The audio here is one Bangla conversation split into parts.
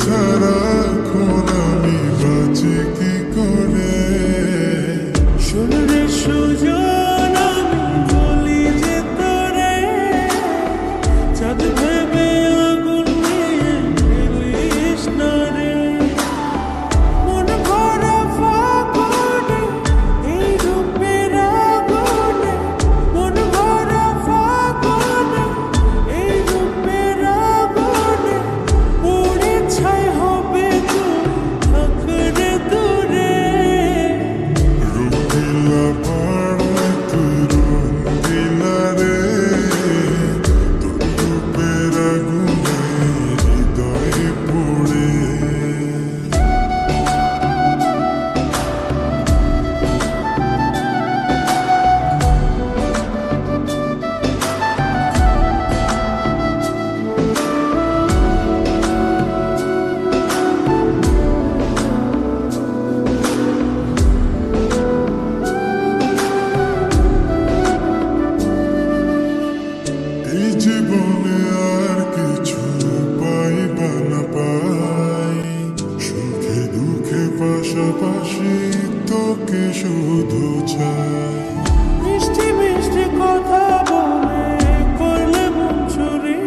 ছাড়া এখন আমি বাঁচি কি করে? শুনলে সুজন আমি বলি যে তোরে চাঁদ ভেবে আগুন নিয়ে ফেলিস না রে। মন ভরা ফাগুনে এই রূপের আগুনে, মন ভরা ফাগুনে এই রূপের আগুনে পুড়ে ছাই হবে তুই থাকরে দূরে। রঙিলা পাড়ায় তুই রঙিলা রে, তোর রূপের আগুনে হৃদয়ে পড়ে। এই জীবনে আর কিছু পাই বা না পাই, সুখে দুঃখে পাশাপাশি তোকে শুধু চাই। মিষ্টি মিষ্টি কথা বলে করলে মন চুরি,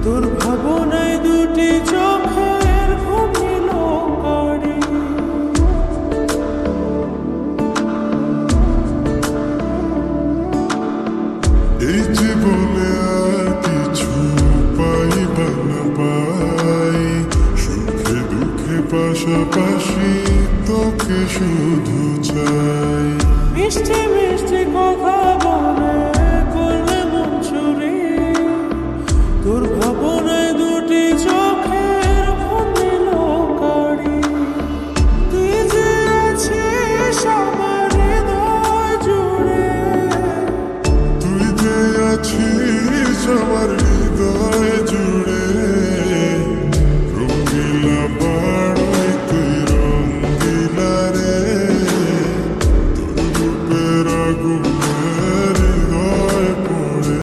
তোর ভাবনায় দুটি চোখের ঘুমিল কারি। এই জীবনে আর কিছু পাই বা না পাই, সুখে দুঃখে পাশাপাশি তোকে শুধু চাই। মিষ্টি মিষ্টি কথা বলে